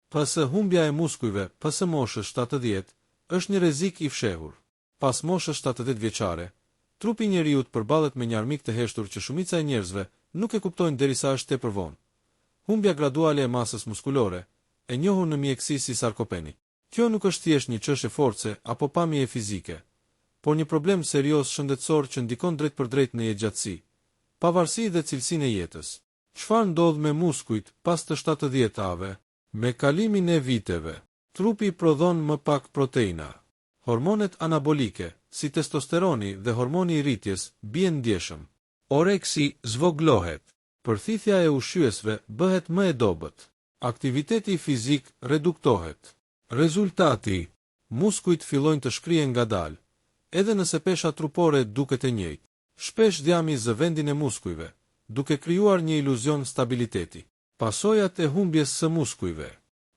Pas humbja e muskujve pas moshës 70 është një rrezik i fshehur. Pas moshës 70 vjeçare, trupi i njeriut përballet me një armik të heshtur që shumica e njerëzve nuk e kuptojnë derisa është tepër vonë. Humbja graduale e masës muskulore, e njohur në mjekësi si sarkopeni. Kjo nuk është thjesht një çështje force apo pamje fizike, por një problem serioz shëndetësor që ndikon drejt për drejt në jetëgjatësi, pavarësi dhe cilësinë e jetës. Çfarë ndodh me muskujt pas të 70-ave? Me kalimin e viteve, trupi prodhon më pak proteina. Hormonet anabolike, si testosteroni dhe hormoni i rritjes, bien ndjeshëm. Oreksi zvoglohet. Përthithja e ushqyesve bëhet më e dobët. Aktiviteti fizik reduktohet. Rezultati: muskujt fillojnë të shkrihen ngadalë, edhe nëse pesha trupore duket e njëjtë. Shpesh djami zë vendin e muskujve, duke krijuar një iluzion stabiliteti. Pasojat e humbjes së muskujve.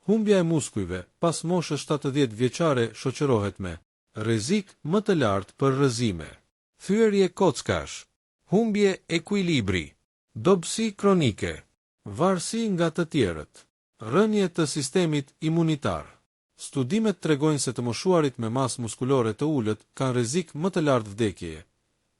Humbja e muskujve pas moshës 70 vjeçare shoqërohet me rrezik më të lartë për rrëzime, thyerje kockash, humbje ekuilibri, dobësi kronike, varësi nga të tjerët, rënje të sistemit imunitar. Studimet tregojnë se të moshuarit me masë muskulore të ulët kanë rrezik më të lartë vdekjeje,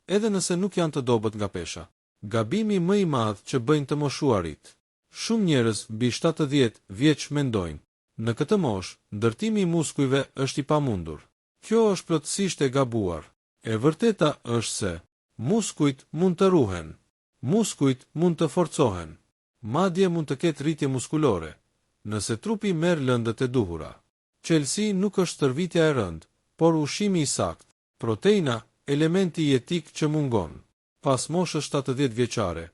edhe nëse nuk janë të dobët nga pesha. Gabimi më i madh që bëjnë të moshuarit. Shumë njerëz mbi 70 vjeç mendojnë, në këtë moshë, ndërtimi i muskujve është i pamundur. Kjo është plotësisht e gabuar. E vërteta është se muskujt mund të ruhen, muskujt mund të forcohen, madje mund të ketë rritje muskulore, nëse trupi merr lëndët e duhura. Çelësi nuk është stërvitja e rëndë, por ushqimi i saktë. Proteina, elementi jetik që mungon. Pas moshës 70 vjeçare,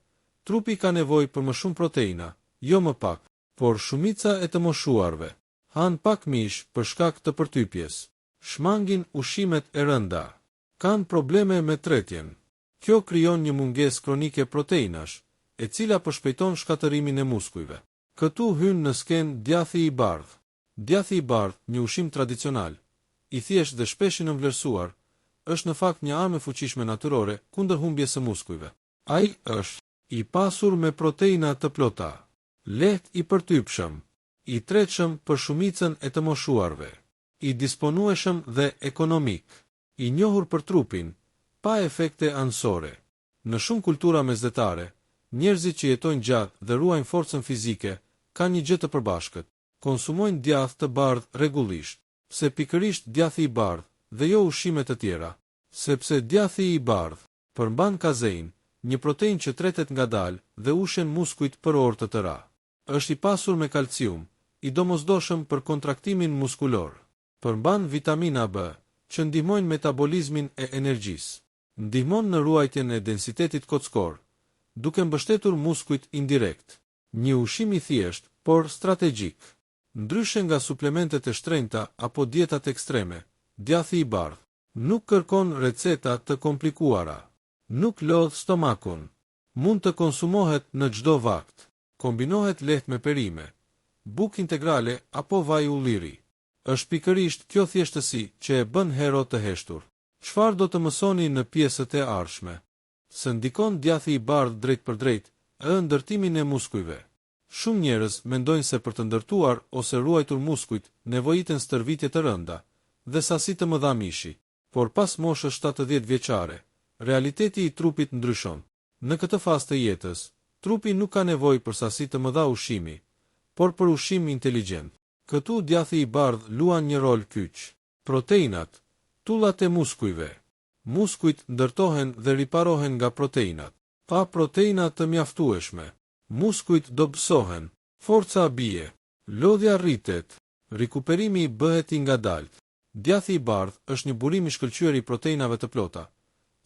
trupi ka nevojë për më shumë proteina, jo më pak, por shumica e të moshuarve han pak mish për shkak të përtypjes. Shmangin ushqimet e rënda. Kanë probleme me tretjen. Kjo krijon një mungesë kronike proteinash, e cila përshpejton shkatërimin e muskujve. Këtu hyn në skenë djathi i bardhë. Djathi i bardhë, një ushqim tradicional, i thjeshtë dhe shpesh i nënvlerësuar, është në fakt një armë e fuqishme natyrore kundër humbjes së muskujve. Ai është i pasur me proteina të plota, lehtë i përtypshëm, i tretshëm për shumicën e të moshuarve, i disponueshëm dhe ekonomik, i njohur për trupin, pa efekte anësore. Në shumë kultura mesdhetare, njerëzit që jetojnë gjatë dhe ruajnë forcën fizike kanë një gjë të përbashkët. Konsumojnë djath të bardhë rregullisht, pse pikërisht djathi i bardhë dhe jo ushqime të tjera, sepse djathi i bardhë përmban kazein, një protein që tretet ngadalë dhe ushen muskujt për orë të tëra. Është i pasur me kalcium, i domosdoshëm për kontraktimin muskulor. Përmban vitamina B, që ndihmojnë metabolizmin e energjisë. Ndihmon në ruajtjen e densitetit kockor, duke mbështetur muskujt indirekt. Një ushqim i thjeshtë, por strategjik. Ndryshe nga suplementet e shtrenjta apo dietat ekstreme, djathi i bardhë nuk kërkon receta të komplikuara, nuk lodh stomakun, mund të konsumohet në çdo vakt, kombinohet lehtë me perime, bukë integrale apo vaj ulliri. Është pikërisht kjo thjeshtësi që e bën hero të heshtur. Çfarë do të mësoni në pjesët e ardhshme? Se ndikon djathi i bardhë drejt për drejt në ndërtimin e muskujve. Shumë njerëz mendojnë se për të ndërtuar ose ruajtur muskujt nevojiten stërvitje të rënda dhe sasi të mëdha mishi, por pas moshës 70 vjeçare, realiteti i trupit ndryshon. Në këtë fazë të jetës, trupi nuk ka nevojë për sasi të mëdha ushqimi, por për ushqim inteligjent. Këtu djathi i bardhë luan një rol kyç. Proteinat, tullat e muskujve. Muskujt ndërtohen dhe riparohen nga proteinat. Pa proteina të mjaftueshme, muskujt dobësohen, forca bie, lodhja rritet, rikuperimi bëhet i ngadalt. Djathi i bardhë është një burim i shkëlqyer i proteinave të plota,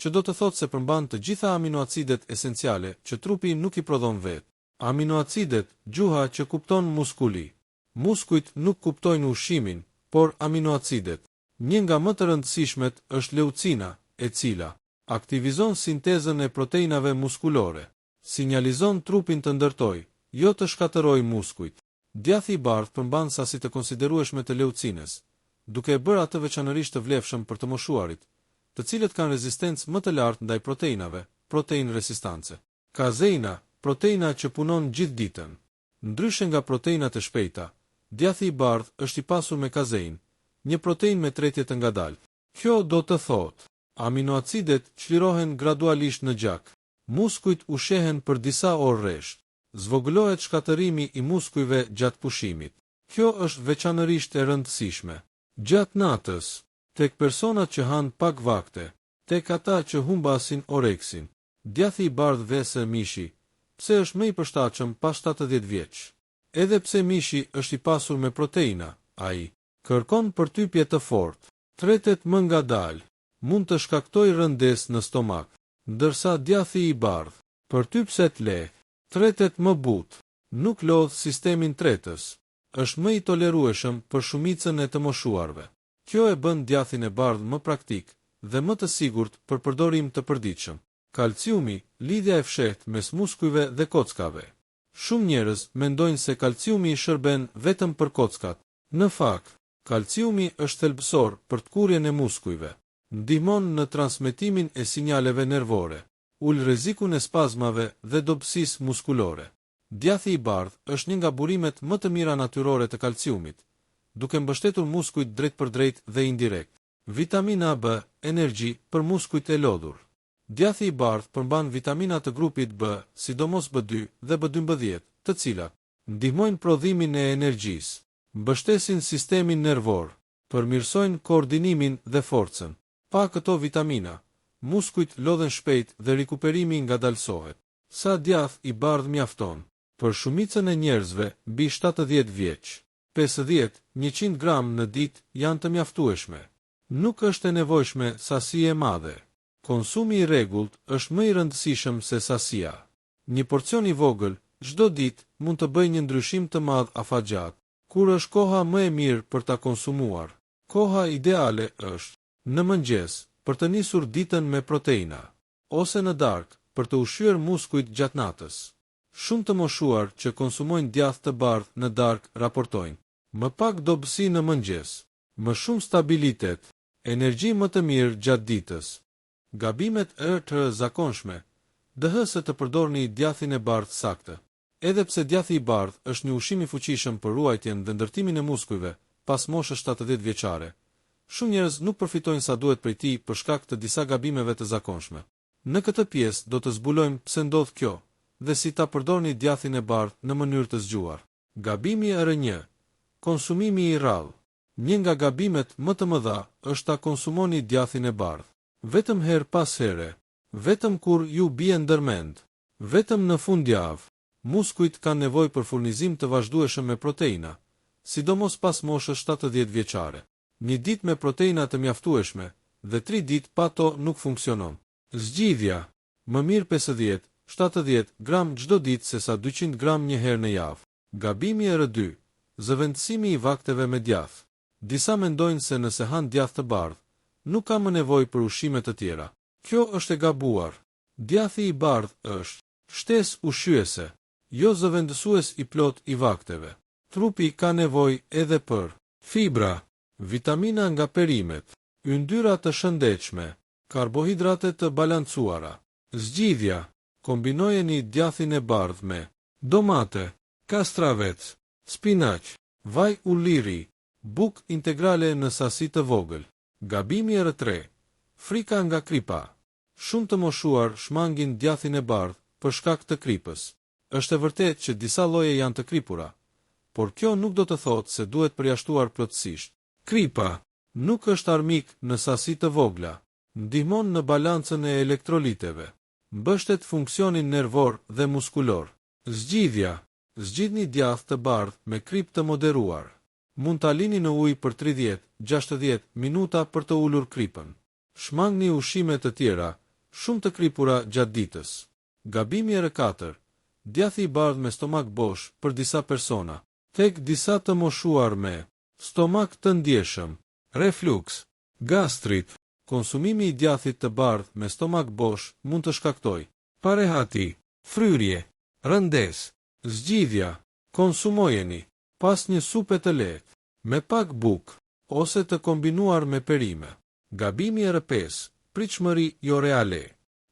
që do të thotë se përmban të gjitha aminoacidet esenciale që trupi nuk i prodhon vetë. Aminoacidet, gjuha që kupton muskuli. Muskujt nuk kuptojnë ushqimin, por aminoacidet. Një nga më të rëndësishmet është leucina, e cila aktivizon sintezën e proteinave muskulore. Sinjalizon trupin të ndërtoj, jo të shkatëroj muskujt. Djathi i bardhë përmban sasi të konsiderueshme të leucines, duke e bërë atë veçanërisht të vlefshëm për të moshuarit, të cilët kanë rezistencë më të lartë ndaj proteinave, protein resistance. Kazeina, proteina që punon gjithë ditën. Ndryshe nga proteinat e shpejta, Djathi i bardhë është i pasur me kazein, një protein me tretje të ngadalë. Kjo do të thotë, aminoacidet çlirohen gradualisht në gjak. Muskujt ushehen për disa orë rresht. Zvogëlohet shkatërimi i muskujve gjatë pushimit. Kjo është veçanërisht e rëndësishme. Gjatë natës, tek personat që han pak vakte, tek ata që humbasin oreksin. Djathi i bardhë vese mishi, pse është më i përshtatshëm pas 70 vjeç. Edhe pse mishi është i pasur me proteina, ai kërkon përtypje të fortë, tretet më ngadalë, mund të shkaktojë rëndes në stomak, ndërsa djathi i bardhë, përtypset lehtë, tretet më butë, nuk lodh sistemin tretës, është më i tolerueshëm për shumicën e të moshuarve. Kjo e bën djathin e bardhë më praktik dhe më të sigurt për përdorim të përditshëm. Kalciumi, lidhja e fshehtë mes muskujve dhe kockave. Shumë njerëz mendojnë se kalciumi shërben vetëm për kockat. Në fakt, kalciumi është thelbësor për tkurjen e muskujve. Ndihmon në transmetimin e sinjaleve nervore, ul rrezikun e spazmave dhe dobësisë muskulore. Djathi i bardhë është një nga burimet më të mira natyrore të kalciumit, duke mbështetur muskujt drejt për drejt dhe indirekt. Vitamina B, energji për muskujt e lodhur. Djathi i bardhë përmban vitamina të grupit B, sidomos B2 dhe B12, të cilat ndihmojnë prodhimin e energjisë, mbështesin sistemin nervor, përmirësojnë koordinimin dhe forcën. Pa këto vitamina, muskujt lodhen shpejt dhe rikuperimi ngadalësohet. Sa djath i bardhë mjafton? Për shumicën e njerëzve mbi 70 vjeç, 50-100 gram në ditë janë të mjaftueshme. Nuk është e nevojshme sasi e madhe. Konsumi i rregullt është më i rëndësishëm se sasia. Një porcion i vogël çdo ditë mund të bëjë një ndryshim të madh afatgjat. Kur është koha më e mirë për ta konsumuar? Koha ideale është në mëngjes për të nisur ditën me proteina, ose në darkë për të ushqyer muskujt gjatë natës. Shumë të moshuar që konsumojnë djath të bardhë në darkë raportojnë më pak dobësi në mëngjes, më shumë stabilitet, energji më të mirë gjatë ditës. Gabimet të zakonshme, dëhëse të përdorni djathin e bardhë saktë. Edhe pse djathi i bardhë është një ushqim i fuqishëm për ruajtjen dhe ndërtimin e muskujve pas moshës 70 vjeçare, shumë njerëz nuk përfitojnë sa duhet prej tij për shkak të disa gabimeve të zakonshme. Në këtë pjesë do të zbulojmë pse ndodh kjo dhe si ta përdorni djathin e bardhë në mënyrë të zgjuar. Gabimi R1. Konsumimi i rrallë. Një nga gabimet më të mëdha është ta konsumoni djathin e bardhë vetëm her pas here, vetëm kur ju bie ndërmend, vetëm në fundjavë. Muskujt kanë nevojë për furnizim të vazhdueshëm me proteina, sidomos pas moshës 70 vjeçare. Një ditë me proteina të mjaftueshme dhe 3 ditë pa to nuk funksionon. Zgjidhja: më mirë 50-70 gram çdo ditë se sa 200 gram një herë në javë. Gabimi R2. Zëvendësimi i vakteve me djath. Disa mendojnë se nëse han djath të bardhë, nuk ka më nevojë për ushqime të tjera. Kjo është e gabuar. Djathi i bardhë është shtesë ushqyese, jo zëvendësues i plot i vakteve. Trupi ka nevojë edhe për fibra, vitamina nga perimet, yndyra të shëndetshme, karbohidrate të balancuara. Zgjidhja: kombinojeni djathin e bardhë me domate, kastravec, spinaq, vaj ulliri, bukë integrale në sasi të vogël. Gabimi R3. Frika nga kripa. Shumë të moshuar shmangin djathin e bardhë për shkak të kripës. Është e vërtetë që disa lloje janë të kripura, por kjo nuk do të thotë se duhet përjashtuar plotësisht. Kripa nuk është armik në sasi të vogla. Ndihmon në balancën e elektroliteve. Mbështet funksionin nervor dhe muskulor. Zgjidhja: zgjidhni djath të bardhë me kripë të moderuar. Mund ta lini në ujë për 30-60 minuta për të ulur kripën. Shmangni ushqime të tjera, shumë të kripura gjatë ditës. Gabimi R4. Djathi i bardhë me stomak bosh për disa persona. Tek disa të moshuar me stomak të ndjeshëm, refluks, gastrit, konsumimi i djathit të bardhë me stomak bosh mund të shkaktojë parehati, fryrje, rëndes. Zgjidhja: konsumojeni pas një supe të lehtë, me pak bukë, ose të kombinuar me perime. Gabimi R5. Pritshmëri jo reale.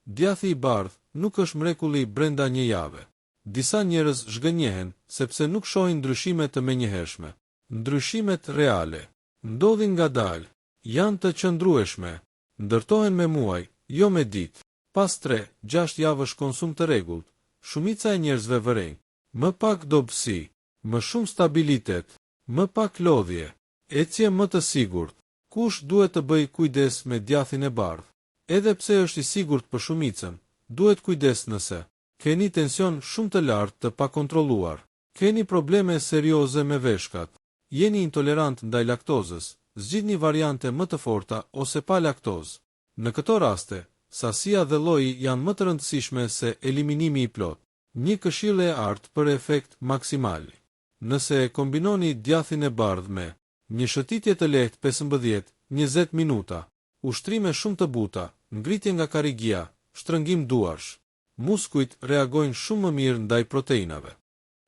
Djathi i bardhë nuk është mrekulli brenda një jave. Disa njerëz zhgënjehen sepse nuk shohin ndryshime të menjëhershme. Ndryshimet reale ndodhin ngadalë, janë të qëndrueshme, ndërtohen me muaj, jo me ditë. Pas 3-6 javësh konsum të rregullt, shumica e njerëzve vërenjë. Më pak dobësi, më shumë stabilitet, më pak lodhje, ecje më të sigurt. Kush duhet të bëj kujdes me djathin e bardhë? Edhe pse është i sigurt për shumicën, duhet kujdes nëse keni tension shumë të lartë të pakontrolluar, keni probleme serioze me veshkat, jeni intolerant ndaj laktozës, zgjidhni variante më të forta ose pa laktozë. Në këto raste, sasia dhe lloji janë më të rëndësishme se eliminimi i plot. Një këshill e artë për efekt maksimal. Nëse e kombinoni djathin e bardhë me një shëtitje të lehtë 15-20 minuta, ushtrime shumë të buta, ngritje nga karigia, shtrëngim duarsh, muskujt reagojnë shumë më mirë ndaj proteinave.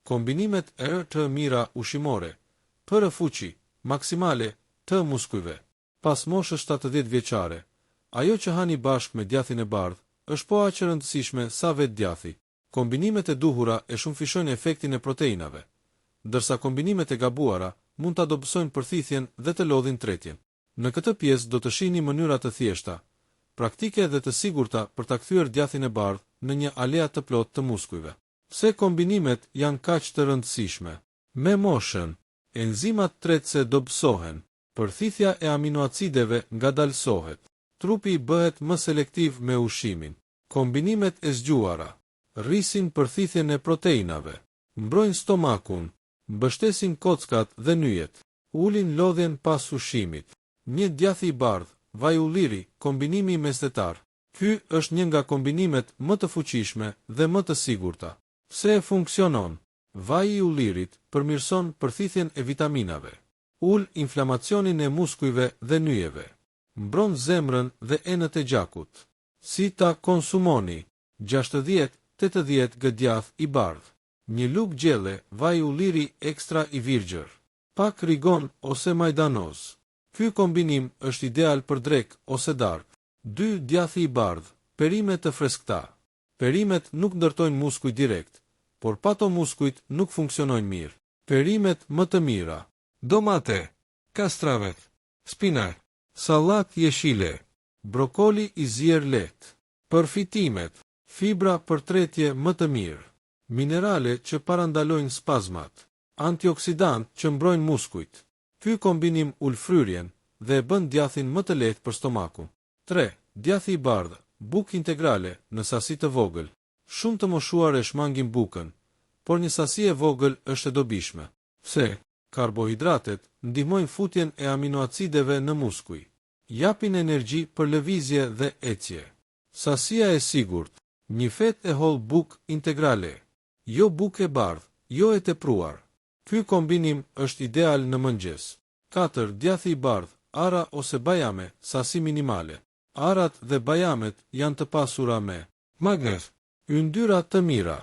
Kombinimet të mira ushqimore, për fuqi maksimale të muskujve. Pas moshës 70 vjeçare, ajo që hani bashkë me djathin e bardhë është po aq e rëndësishme sa vetë djathi. Kombinimet e duhura e shumëfishojnë efektin e proteinave, ndërsa kombinimet e gabuara mund ta dobësojnë përthithjen dhe të lodhin tretjen. Në këtë pjesë do të shihni mënyra të thjeshta, praktike dhe të sigurta për ta kthyer djathin e bardhë në një aleat të plotë të muskujve. Pse kombinimet janë kaq të rëndësishme? Me moshën, enzimat tretëse dobësohen, përthithja e aminoacideve ngadalësohet, trupi bëhet më selektiv me ushqimin. Kombinimet e zgjuara rrisin përthithjen e proteinave, mbrojnë stomakun, mbështesin kockat dhe nyjet, ulin lodhjen pas ushqimit. Një djathi i bardhë, vaj ulliri, kombinimi mesdhetar. Ky është një nga kombinimet më të fuqishme dhe më të sigurta. Pse e funksionon? Vaji i ullirit përmirëson përthithjen e vitaminave, ul inflamacionin e muskujve dhe nyjeve, mbron zemrën dhe enët e gjakut. Si ta konsumoni? 60-80 g djath i bardhë, një lugë gjelle vaj ulliri ekstra i virgjër, pak rigon ose majdanoz. Ky kombinim është ideal për drek ose dark. 2 djathi i bardhë, perime të freskëta. Perimet nuk ndërtojnë muskuj direkt, por pato muskujt nuk funksionojnë mirë. Perimet më të mira: domate, kastravet, spinak, sallat jeshile, brokoli i zier lehtë. Përfitimet: fibra për tretje më të mirë, minerale që parandalojnë spazmat, antioksidant që mbrojnë muskujt. Ky kombinim ul fryrjen dhe e bën djathin më të lehtë për stomakun. 3. Djathi i bardhë, bukë integrale në sasi të vogël. Shumë të moshuar e shmangin bukën, por një sasi e vogël është e dobishme. Pse? Karbohidratet ndihmojnë futjen e aminoacideve në muskuj, japin energji për lëvizje dhe ecje. Sasia e sigurt, një fet e holl bukë integrale, jo bukë e bardhë, jo e tepruar. Ky kombinim është ideal në mëngjes. 4. Djathi i bardhë, ara ose bajame, sasi minimale. Arat dhe bajamet janë të pasura me magnez, yndyra të mira,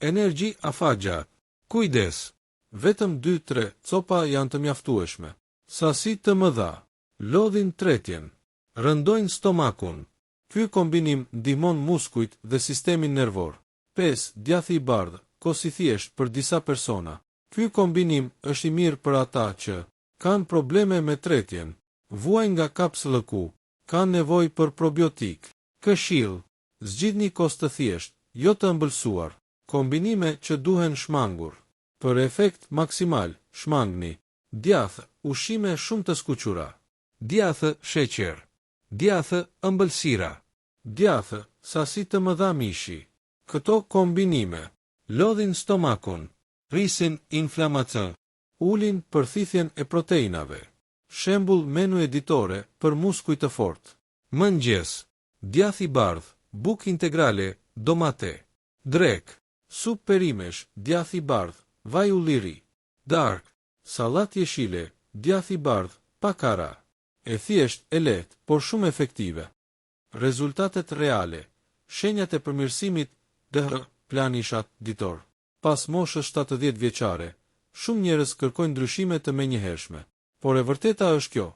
energji afagjat. Kujdes, vetëm 2-3 copa janë të mjaftueshme. Sasi të mëdha, lodhin tretjen, rëndojnë stomakun. Ky kombinim ndihmon muskujt dhe sistemin nervor. 5. Djathi i bardhë, kos i thjesht për disa persona. Ky kombinim është i mirë për ata që kanë probleme me tretjen, vuajnë nga kapsllëku, kanë nevojë për probiotik. Këshill: zgjidhni kos të thjesht, jo të ëmbëlsuar. Kombinime që duhen shmangur. Për efekt maksimal, shmangni djathë, ushqime shumë të skuqura, djathë sheqer, djathë ëmbëlsira, djathë sasi të mëdha mishi. Këto kombinime lodhin stomakun, rrisin inflamacion, ulin përthithjen e proteinave. Shembull menu editore për muskuj të fortë. Mëngjes, djath i bardhë, bukë integrale, domate. Drek, sup perimesh, djath i bardhë, vaj ulliri. Dark, sallat jeshile, djath i bardhë, pa kara. E thjesht, e lehtë, por shumë efektive. Rezultatet reale, shenjat e përmirësimit dhe planishat ditor. Pas moshës 70 vjeçare, shumë njerëz kërkojnë ndryshime të menjëhershme. Por e vërteta është kjo.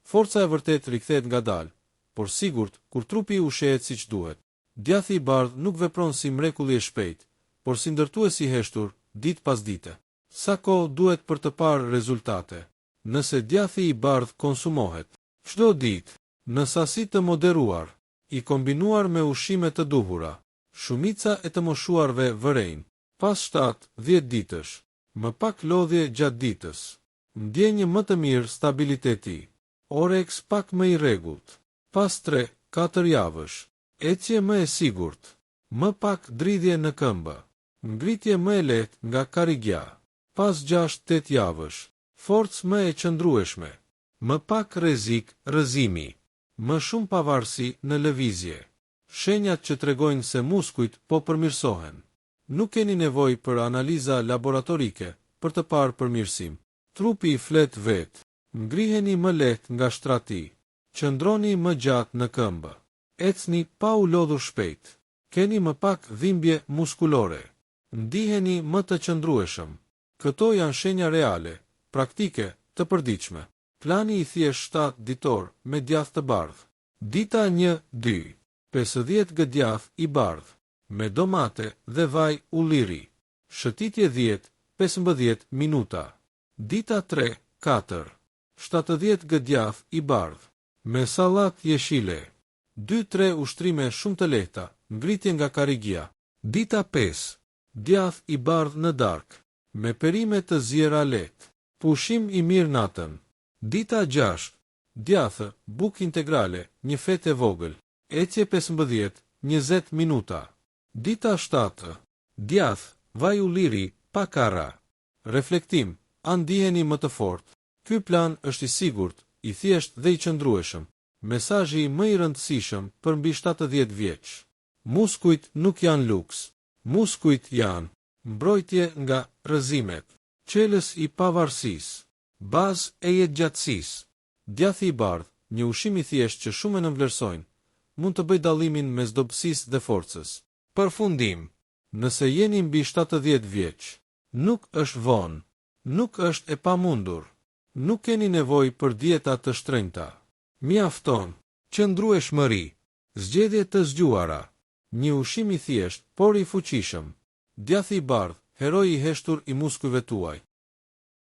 Forca e vërtet rikthehet ngadalë, por sigurt kur trupi ushqehet siç duhet. Djathi i bardhë nuk vepron si mrekulli i shpejtë, por si ndërtues i heshtur, ditë pas dite. Sa kohë duhet për të parë rezultate? Nëse djathi i bardh konsumohet çdo ditë, në sasi të moderuar, i kombinuar me ushqime të duhura, shumica e të moshuarve vërejnë, pas 7-10 ditësh, më pak lodhje gjatë ditës, ndjenjë më të mirë stabiliteti, oreks pak më i rregullt, pas 3-4 javësh, ecje më e sigurt, më pak dridhje në këmbë, ngritje më e lehtë nga karigja, pas 6-8 javësh, forcë më e qëndrueshme, më pak rrezik rrëzimi, më shumë pavarësi në lëvizje. Shenjat që tregojnë se muskujt po përmirësohen. Nuk keni nevojë për analiza laboratorike për të parë përmirësim. Trupi i flet vetë. Ngriheni më lehtë nga shtrati. Qëndroni më gjatë në këmbë. Ecni pa u lodhur shpejt. Keni më pak dhimbje muskulore. Ndiheni më të qëndrueshëm. Këto janë shenja reale, praktike, të përditshme. Plani i thjesht 7 ditor me djath të bardh. Dita 1-2. 50 g djath i bardh, me domate dhe vaj ulliri. Shëtitje 10-15 minuta. Dita 3-4. 70 g djath i bardh, me sallat jeshile. 2-3 ushtrime shumë të lehta, ngritje nga karigja. Dita 5. Djath i bardh në darkë, me perime të zjera lehtë. Pushim i mirë natën. Dita 6. Djathë, bukë integrale, një fetë e vogël. Ecje 15-20 minuta. Dita 7. Djathë, vaj ulliri, pa kara. Reflektim, a ndiheni më të fortë? Ky plan është i sigurt, i thjesht dhe i qëndrueshëm. Mesazhi më i rëndësishëm për mbi 70 vjeç. Muskujt nuk janë luks. Muskujt janë mbrojtje nga rrëzimet. Qelës i pavarësisë. Bazë e jetëgjatësisë. Djathi i bardh, një ushqim i thjesht që shumë e nënvlerësojnë, mund të bëjë dallimin mes dobësisë dhe forcës. Përfundim. Nëse jeni mbi 70 vjeç, nuk është vonë, nuk është e pamundur. Nuk keni nevojë për dieta të shtrenjta. Mjafton qëndrueshmëri, zgjedhje të zgjuara, një ushqim i thjesht, por i fuqishëm. Djathi i bardh, heroi i heshtur i muskujve tuaj.